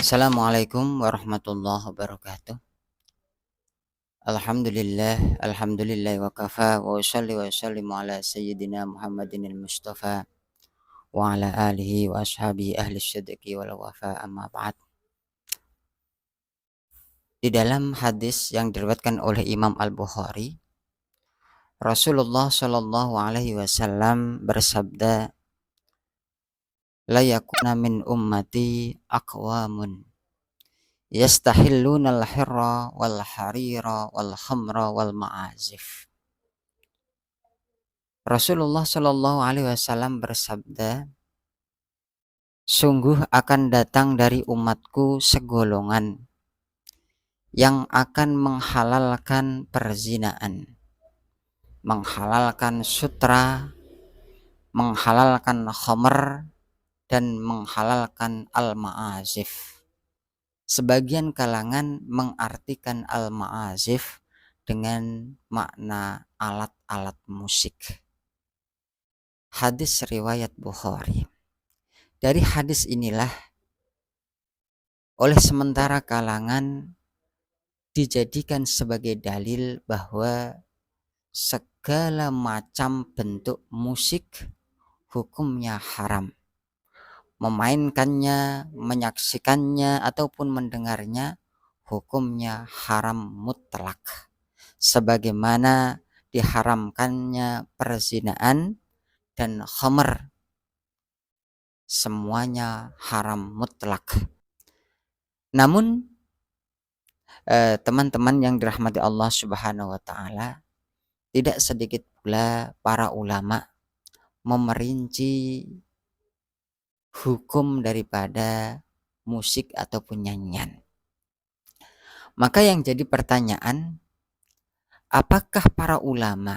Assalamualaikum warahmatullahi wabarakatuh. Alhamdulillah wa kafa wa usalli wa sallimu ala sayyidina Muhammadin al-Mustafa wa ala alihi wa ashabihi ahli syadqi wal wafa amma ba'd. Di dalam hadis yang diriwayatkan oleh Imam Al-Bukhari, Rasulullah Shallallahu alaihi wasallam bersabda, "La yakuna min ummati aqwamun yastahilluna al-hirra wal harira wal khamra wal ma'azif." Rasulullah Shallallahu alaihi wasallam bersabda, "Sungguh akan datang dari umatku segolongan yang akan menghalalkan perzinaan, menghalalkan sutra, menghalalkan khamr, dan menghalalkan al-ma'azif." Sebagian kalangan mengartikan al-ma'azif dengan makna alat-alat musik. Hadis riwayat Bukhari. Dari hadis inilah oleh sementara kalangan dijadikan sebagai dalil bahwa segala macam bentuk musik hukumnya haram. Memainkannya, menyaksikannya, ataupun mendengarnya hukumnya haram mutlak. Sebagaimana diharamkannya perzinaan dan khamr, semuanya haram mutlak. Namun teman-teman yang dirahmati Allah Subhanahu wa taala, tidak sedikit pula para ulama memerinci hukum daripada musik ataupun nyanyian. Maka yang jadi pertanyaan, apakah para ulama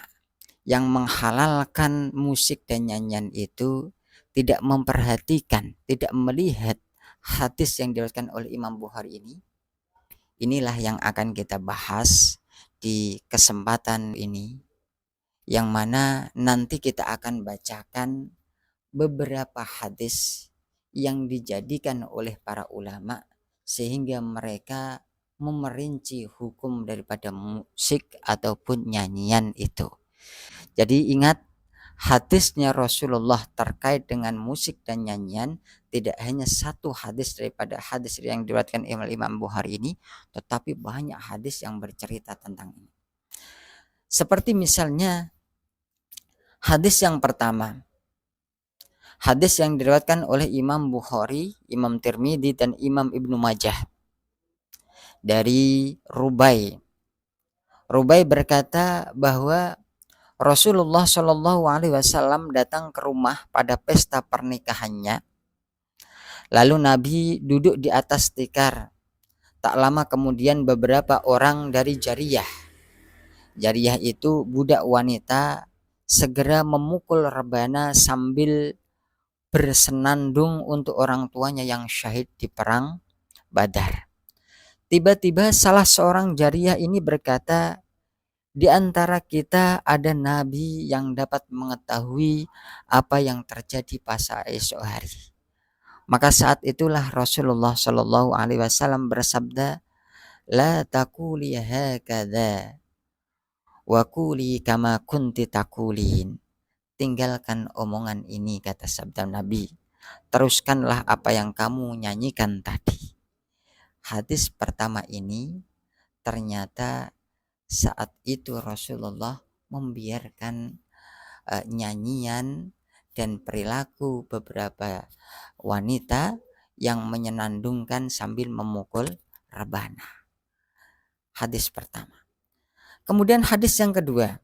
yang menghalalkan musik dan nyanyian itu tidak memperhatikan, tidak melihat hadis yang diriwayatkan oleh Imam Bukhari ini? Inilah yang akan kita bahas di kesempatan ini, yang mana nanti kita akan bacakan beberapa hadis yang dijadikan oleh para ulama sehingga mereka memerinci hukum daripada musik ataupun nyanyian itu. Jadi ingat, hadisnya Rasulullah terkait dengan musik dan nyanyian tidak hanya satu hadis daripada hadis yang diriwayatkan Imam Bukhari ini, tetapi banyak hadis yang bercerita tentang ini. Seperti misalnya hadis yang pertama, hadis yang diriwayatkan oleh Imam Bukhari, Imam Tirmidzi, dan Imam Ibnu Majah dari Rubai. Rubai berkata bahwa Rasulullah Shallallahu alaihi wasallam datang ke rumah pada pesta pernikahannya. Lalu Nabi duduk di atas tikar. Tak lama kemudian beberapa orang dari Jariyah itu budak wanita, segera memukul rebana sambil bersenandung untuk orang tuanya yang syahid di perang Badar. Tiba-tiba salah seorang Jariyah ini berkata, "Di antara kita ada nabi yang dapat mengetahui apa yang terjadi pada esok hari." Maka saat itulah Rasulullah Shallallahu alaihi wasallam bersabda, "La taquli hakadha wa quli kama kunti taqulin." Tinggalkan omongan ini, kata sabda Nabi. Teruskanlah apa yang kamu nyanyikan tadi. Hadis pertama ini ternyata saat itu Rasulullah membiarkan nyanyian dan perilaku beberapa wanita yang menyenandungkan sambil memukul rebana. Hadis pertama. Kemudian hadis yang kedua,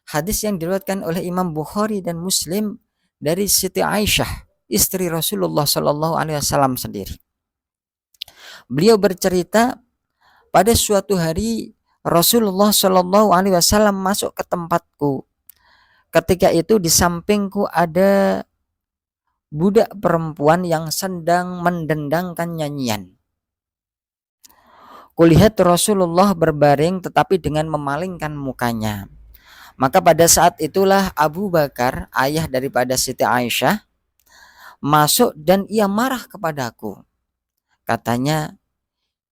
hadis yang diriwayatkan oleh Imam Bukhari dan Muslim dari Siti Aisyah, istri Rasulullah Shallallahu alaihi wasallam sendiri. Beliau bercerita, pada suatu hari Rasulullah Shallallahu alaihi wasallam masuk ke tempatku. Ketika itu di sampingku ada budak perempuan yang sedang mendendangkan nyanyian. Kulihat Rasulullah berbaring tetapi dengan memalingkan mukanya. Maka pada saat itulah Abu Bakar, ayah daripada Siti Aisyah, masuk dan ia marah kepadaku. Katanya,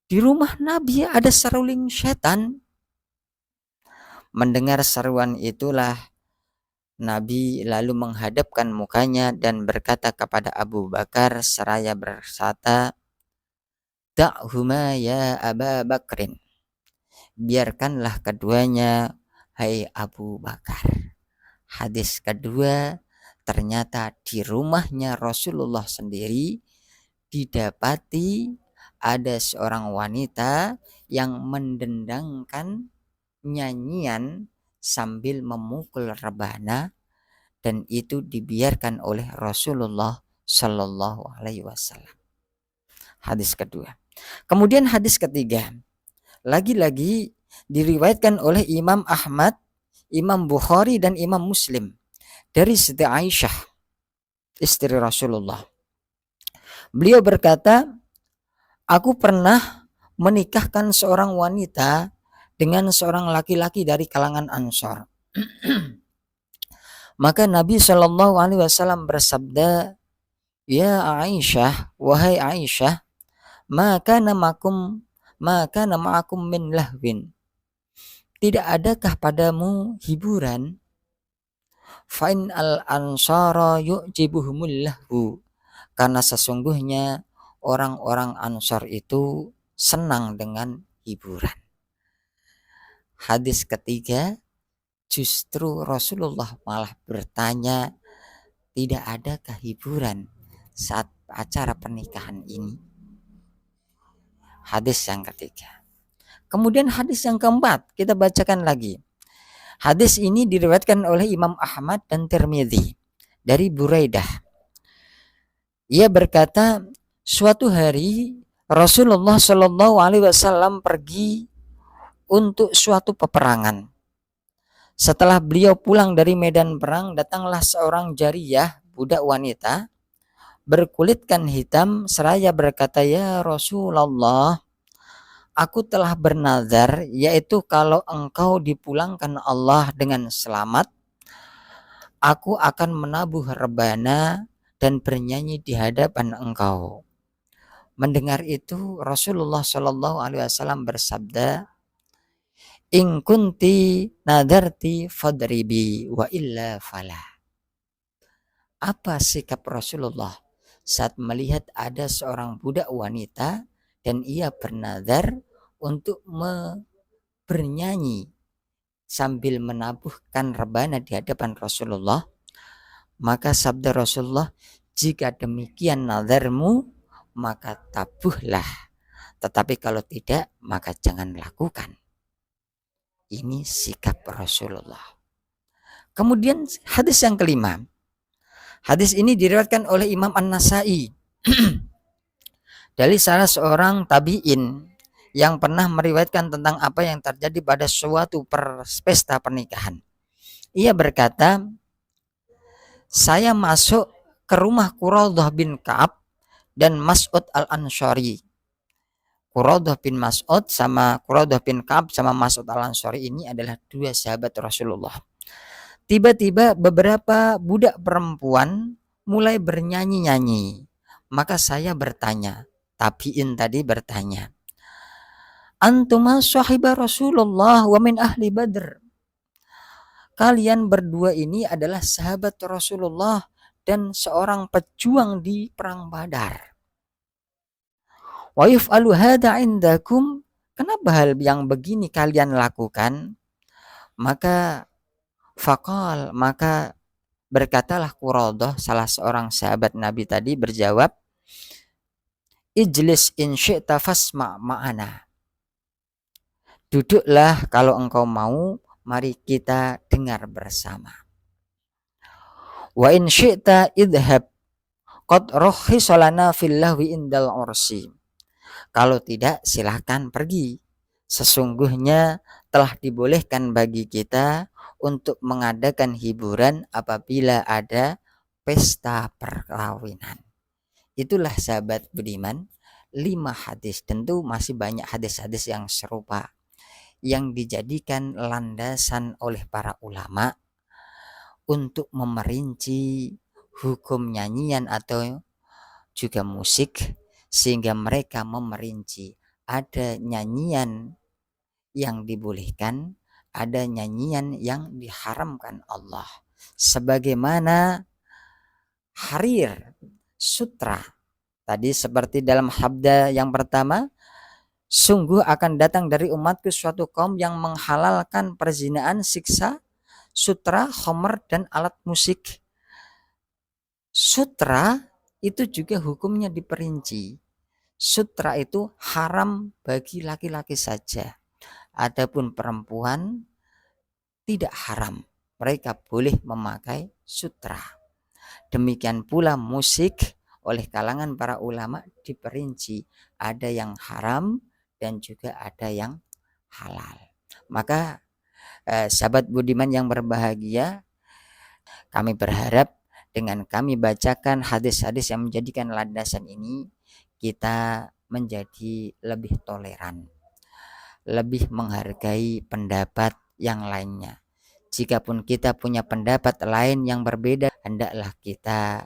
di rumah Nabi ada seruling setan. Mendengar seruan itulah Nabi lalu menghadapkan mukanya dan berkata kepada Abu Bakar seraya bersata, "Da'huma ya Aba Bakrin." Biarkanlah keduanya, hai Abu Bakar. Hadis kedua, ternyata di rumahnya Rasulullah sendiri didapati ada seorang wanita yang mendendangkan nyanyian sambil memukul rebana, dan itu dibiarkan oleh Rasulullah Shallallahu Alaihi Wasallam. Hadis kedua. Kemudian hadis ketiga, lagi-lagi diriwayatkan oleh Imam Ahmad, Imam Bukhari dan Imam Muslim dari Siti Aisyah, istri Rasulullah. Beliau berkata, aku pernah menikahkan seorang wanita dengan seorang laki-laki dari kalangan Ansor. Maka Nabi Shallallahu Alaihi Wasallam bersabda, ya Aisyah, wahai Aisyah, maka namakum min lahwin. Tidak adakah padamu hiburan? Fa'in al-ansara yu'jibuhumul lahu. Karena sesungguhnya orang-orang Ansar itu senang dengan hiburan. Hadis ketiga, justru Rasulullah malah bertanya, tidak adakah hiburan saat acara pernikahan ini? Hadis yang ketiga. Kemudian hadis yang keempat, kita bacakan lagi. Hadis ini diriwayatkan oleh Imam Ahmad dan Tirmidzi dari Buraidah. Ia berkata, suatu hari Rasulullah Shallallahu Alaihi Wasallam pergi untuk suatu peperangan. Setelah beliau pulang dari medan perang, datanglah seorang jariyah, budak wanita, berkulitkan hitam, seraya berkata, ya Rasulullah, aku telah bernazar, yaitu kalau engkau dipulangkan Allah dengan selamat, aku akan menabuh rebana dan bernyanyi di hadapan engkau. Mendengar itu Rasulullah Shallallahu Alaihi Wasallam bersabda, in kunti nadarti fadribi wa illa falah. Apa sikap Rasulullah saat melihat ada seorang budak wanita dan ia bernazar untuk bernyanyi sambil menabuhkan rebana di hadapan Rasulullah? Maka sabda Rasulullah, jika demikian nazarmu, maka tabuhlah. Tetapi kalau tidak, maka jangan lakukan. Ini sikap Rasulullah. Kemudian hadis yang kelima. Hadis ini diriwayatkan oleh Imam An-Nasai dari salah seorang tabi'in yang pernah meriwayatkan tentang apa yang terjadi pada suatu pesta pernikahan. Ia berkata, saya masuk ke rumah Quradah bin Ka'ab dan Mas'ud al-Ansari. Quradah bin Mas'ud sama Quradah bin Ka'ab sama Mas'ud al-Ansari ini adalah dua sahabat Rasulullah. Tiba-tiba beberapa budak perempuan mulai bernyanyi-nyanyi. Maka saya bertanya, tabi'in tadi bertanya, antuma sahiba Rasulullah wa min ahli Badr. Kalian berdua ini adalah sahabat Rasulullah dan seorang pejuang di perang Badar. Wa yuf'alu hadza indakum, kenapa hal yang begini kalian lakukan? Maka berkatalah Quradah, salah seorang sahabat Nabi tadi, berjawab, ijlis in syi'ta fasma' ma'ana. Duduklah kalau engkau mau, mari kita dengar bersama. Wa in syi'ta idhab qad rukhisa lana fil lahwi indal ursi. Kalau tidak, silahkan pergi. Sesungguhnya telah dibolehkan bagi kita untuk mengadakan hiburan apabila ada pesta perkawinan. Itulah sahabat budiman, 5 hadis. Tentu masih banyak hadis-hadis yang serupa yang dijadikan landasan oleh para ulama untuk memerinci hukum nyanyian atau juga musik sehingga mereka memerinci ada nyanyian yang dibolehkan, ada nyanyian yang diharamkan Allah. Sebagaimana Harir Sutra tadi, seperti dalam sabda yang pertama, sungguh akan datang dari umatku suatu kaum yang menghalalkan perzinaan, siksa, sutra, khamr, dan alat musik. Sutra itu juga hukumnya diperinci. Sutra itu haram bagi laki-laki saja. Adapun perempuan tidak haram. Mereka boleh memakai sutra. Demikian pula musik oleh kalangan para ulama diperinci. Ada yang haram dan juga ada yang halal. Maka sahabat budiman yang berbahagia, kami berharap dengan kami bacakan hadis-hadis yang menjadikan landasan ini, kita menjadi lebih toleran, lebih menghargai pendapat yang lainnya. Jikapun kita punya pendapat lain yang berbeda, hendaklah kita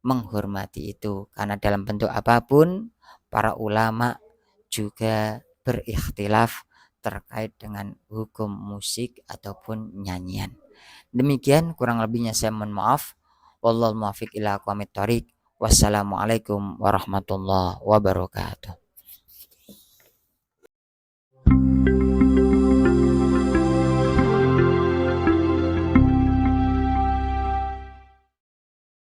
menghormati itu, karena dalam bentuk apapun para ulama juga berikhtilaf terkait dengan hukum musik ataupun nyanyian. Demikian kurang lebihnya saya mohon maaf. Wallahul muwaffiq ila aqwamit thoriq. Wassalamualaikum warahmatullahi wabarakatuh.